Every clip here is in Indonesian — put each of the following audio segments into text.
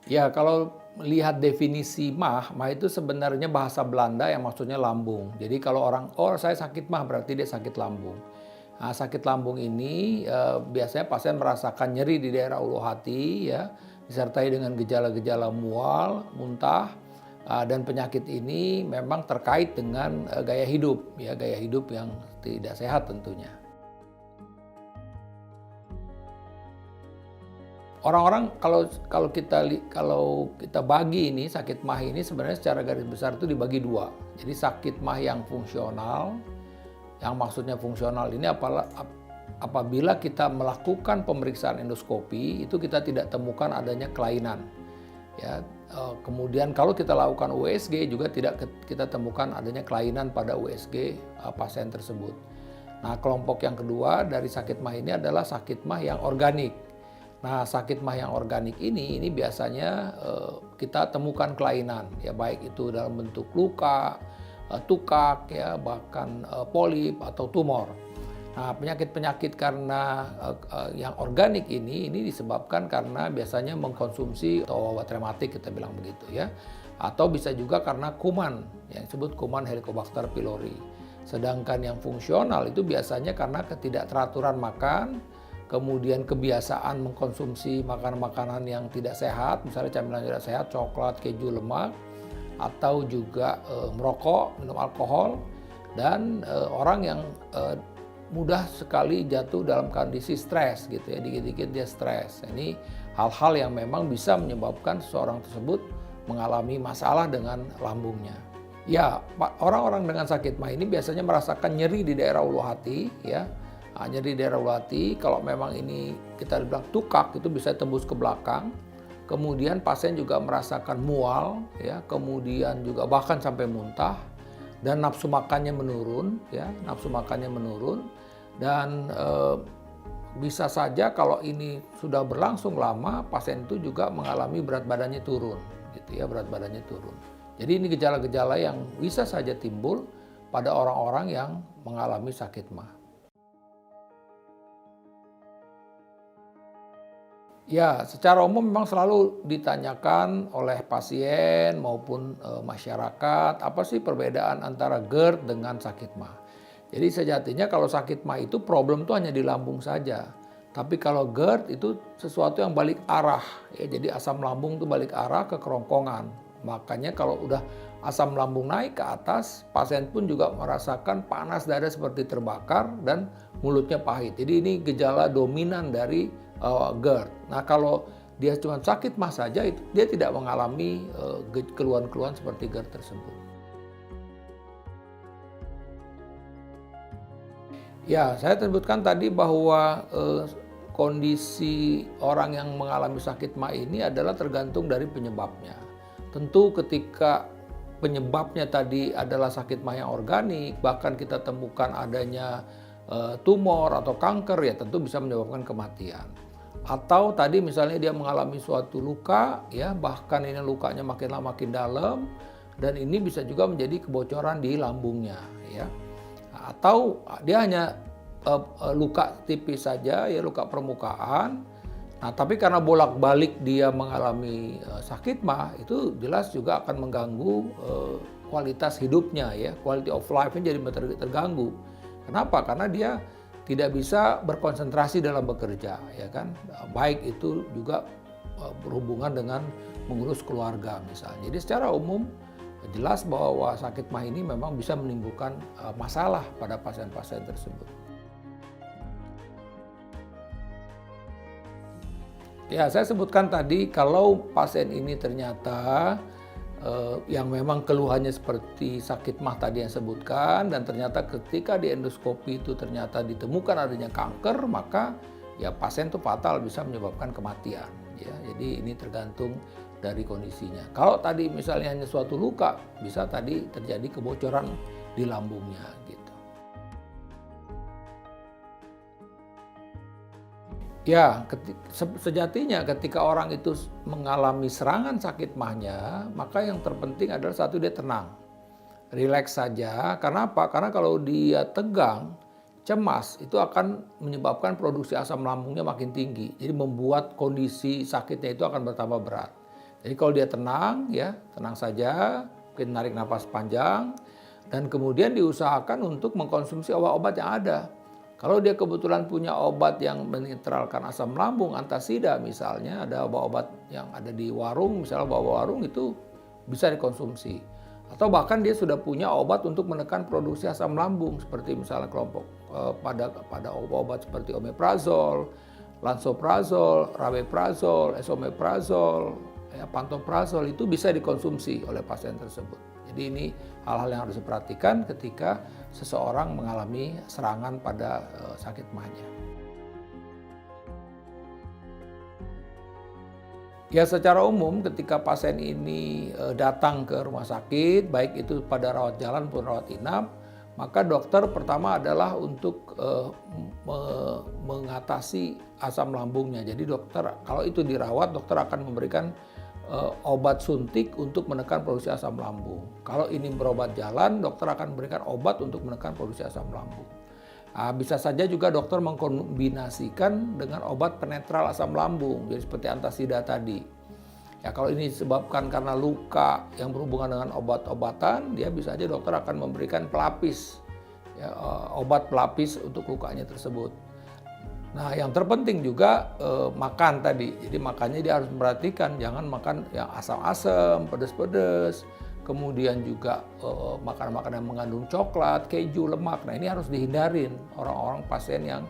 Ya, kalau lihat definisi mah itu sebenarnya bahasa Belanda yang maksudnya lambung. Jadi kalau orang, oh saya sakit mah berarti dia sakit lambung. Nah, sakit lambung ini biasanya pasien merasakan nyeri di daerah ulu hati ya, disertai dengan gejala-gejala mual, muntah, dan penyakit ini memang terkait dengan gaya hidup ya, gaya hidup yang tidak sehat tentunya. Orang-orang kalau kita bagi ini sakit mah ini sebenarnya secara garis besar itu dibagi dua. Jadi sakit mah yang fungsional, yang maksudnya fungsional ini apabila kita melakukan pemeriksaan endoskopi itu kita tidak temukan adanya kelainan. Ya, kemudian kalau kita lakukan USG juga tidak kita temukan adanya kelainan pada USG pasien tersebut. Nah, kelompok yang kedua dari sakit mah ini adalah sakit mah yang organik. Nah, sakit mah yang organik ini biasanya kita temukan kelainan, ya baik itu dalam bentuk luka, tukak, ya bahkan polip atau tumor. Nah, penyakit-penyakit karena yang organik ini disebabkan karena biasanya mengkonsumsi atau obat rematik kita bilang begitu ya, atau bisa juga karena kuman yang disebut kuman Helicobacter pylori. Sedangkan yang fungsional itu biasanya karena ketidakteraturan makan, kemudian kebiasaan mengkonsumsi makanan-makanan yang tidak sehat, misalnya camilan tidak sehat, coklat, keju, lemak, atau juga merokok, minum alkohol, dan orang yang mudah sekali jatuh dalam kondisi stres gitu ya, dikit-dikit dia stres. Ini hal-hal yang memang bisa menyebabkan seseorang tersebut mengalami masalah dengan lambungnya. Ya, orang-orang dengan sakit mah ini biasanya merasakan nyeri di daerah ulu hati ya. Nyeri di daerah ulu hati, kalau memang ini kita bilang tukak itu bisa tembus ke belakang. Kemudian pasien juga merasakan mual, ya, kemudian juga bahkan sampai muntah, dan nafsu makannya menurun, ya, nafsu makannya menurun, dan bisa saja kalau ini sudah berlangsung lama, pasien itu juga mengalami berat badannya turun, gitu ya, berat badannya turun. Jadi ini gejala-gejala yang bisa saja timbul pada orang-orang yang mengalami sakit mah. Ya, secara umum memang selalu ditanyakan oleh pasien maupun masyarakat, apa sih perbedaan antara GERD dengan sakit mah. Jadi sejatinya kalau sakit mah itu problem tuh hanya di lambung saja. Tapi kalau GERD itu sesuatu yang balik arah, ya, jadi asam lambung tuh balik arah ke kerongkongan. Makanya kalau udah asam lambung naik ke atas, pasien pun juga merasakan panas dada seperti terbakar dan mulutnya pahit. Jadi ini gejala dominan dari GERD. Nah, kalau dia cuma sakit mah saja, itu dia tidak mengalami keluhan-keluhan seperti GERD tersebut. Ya, saya sebutkan tadi bahwa kondisi orang yang mengalami sakit mah ini adalah tergantung dari penyebabnya. Tentu ketika penyebabnya tadi adalah sakit mah yang organik, bahkan kita temukan adanya tumor atau kanker, ya tentu bisa menyebabkan kematian. Atau tadi misalnya dia mengalami suatu luka, ya bahkan ini lukanya makin lama makin dalam, dan ini bisa juga menjadi kebocoran di lambungnya, ya. Atau dia hanya luka tipis saja, ya luka permukaan. Nah, tapi karena bolak-balik dia mengalami sakit mah, itu jelas juga akan mengganggu kualitas hidupnya, ya, quality of life-nya jadi terganggu. Kenapa? Karena dia tidak bisa berkonsentrasi dalam bekerja, ya kan? Baik itu juga berhubungan dengan mengurus keluarga misalnya. Jadi secara umum jelas bahwa sakit mah ini memang bisa menimbulkan masalah pada pasien-pasien tersebut. Ya, saya sebutkan tadi kalau pasien ini ternyata yang memang keluhannya seperti sakit mah tadi yang sebutkan, dan ternyata ketika di endoskopi itu ternyata ditemukan adanya kanker, maka ya pasien itu fatal, bisa menyebabkan kematian. Ya, jadi ini tergantung dari kondisinya. Kalau tadi misalnya hanya suatu luka, bisa tadi terjadi kebocoran di lambungnya gitu. Ya, sejatinya ketika orang itu mengalami serangan sakit mahnya, maka yang terpenting adalah satu, dia tenang, rileks saja. Karena apa? Karena kalau dia tegang, cemas, itu akan menyebabkan produksi asam lambungnya makin tinggi. Jadi membuat kondisi sakitnya itu akan bertambah berat. Jadi kalau dia tenang ya, tenang saja, mungkin narik nafas panjang, dan kemudian diusahakan untuk mengkonsumsi obat-obat yang ada. Kalau dia kebetulan punya obat yang menetralkan asam lambung, antasida misalnya, ada obat-obat yang ada di warung, misalnya obat warung itu bisa dikonsumsi. Atau bahkan dia sudah punya obat untuk menekan produksi asam lambung, seperti misalnya kelompok pada obat-obat seperti omeprazol, lansoprazol, rabeprazol, esomeprazol, pantoprazol itu bisa dikonsumsi oleh pasien tersebut. Jadi ini hal-hal yang harus diperhatikan ketika seseorang mengalami serangan pada sakit mahnya. Ya secara umum ketika pasien ini datang ke rumah sakit, baik itu pada rawat jalan maupun rawat inap, maka dokter pertama adalah untuk mengatasi asam lambungnya. Jadi dokter kalau itu dirawat, dokter akan memberikan obat suntik untuk menekan produksi asam lambung. Kalau ini berobat jalan, dokter akan memberikan obat untuk menekan produksi asam lambung. Nah, bisa saja juga dokter mengkombinasikan dengan obat penetral asam lambung, jadi seperti antasida tadi. Ya, kalau ini disebabkan karena luka yang berhubungan dengan obat-obatan, dia bisa saja dokter akan memberikan pelapis, ya, obat pelapis untuk lukanya tersebut. Nah, yang terpenting juga makan tadi. Jadi makannya dia harus memperhatikan, jangan makan yang asam-asam, pedas-pedas. Kemudian juga makanan-makanan yang mengandung coklat, keju, lemak. Nah, ini harus dihindarin orang-orang pasien yang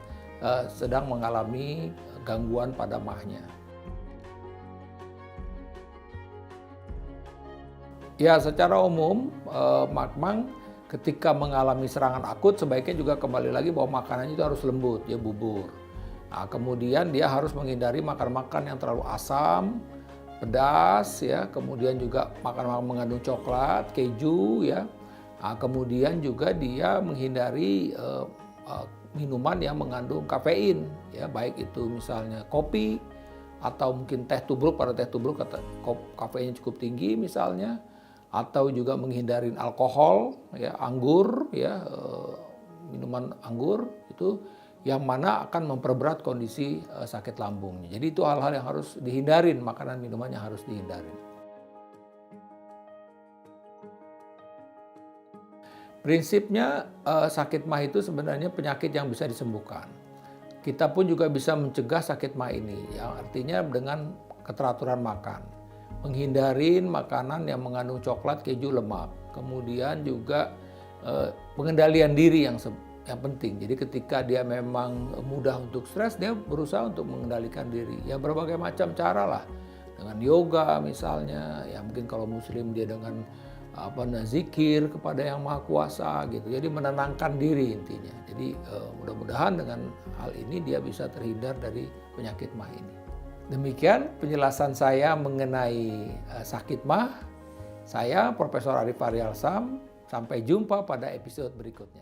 sedang mengalami gangguan pada mahnya. Ya, secara umum memang ketika mengalami serangan akut sebaiknya juga kembali lagi bahwa makanannya itu harus lembut, ya bubur. Nah, kemudian dia harus menghindari makan-makan yang terlalu asam, pedas, ya. Kemudian juga makan-makan mengandung coklat, keju, ya. Nah, kemudian juga dia menghindari minuman yang mengandung kafein, ya, baik itu misalnya kopi atau mungkin teh tubruk. Pada teh tubruk kafeinnya cukup tinggi misalnya, atau juga menghindari alkohol, ya, anggur, ya, minuman anggur itu yang mana akan memperberat kondisi sakit lambungnya. Jadi itu hal-hal yang harus dihindarin, makanan minuman yang harus dihindarin. Prinsipnya sakit mah itu sebenarnya penyakit yang bisa disembuhkan. Kita pun juga bisa mencegah sakit mah ini, yang artinya dengan keteraturan makan. Menghindarin makanan yang mengandung coklat, keju, lemak. Kemudian juga pengendalian diri yang penting. Jadi ketika dia memang mudah untuk stres, dia berusaha untuk mengendalikan diri. Ya berbagai macam cara lah. Dengan yoga misalnya, ya mungkin kalau muslim dia dengan zikir kepada yang maha kuasa gitu. Jadi menenangkan diri intinya. Jadi mudah-mudahan dengan hal ini dia bisa terhindar dari penyakit mah ini. Demikian penjelasan saya mengenai sakit mah. Saya Profesor Arif Faryalsam. Sampai jumpa pada episode berikutnya.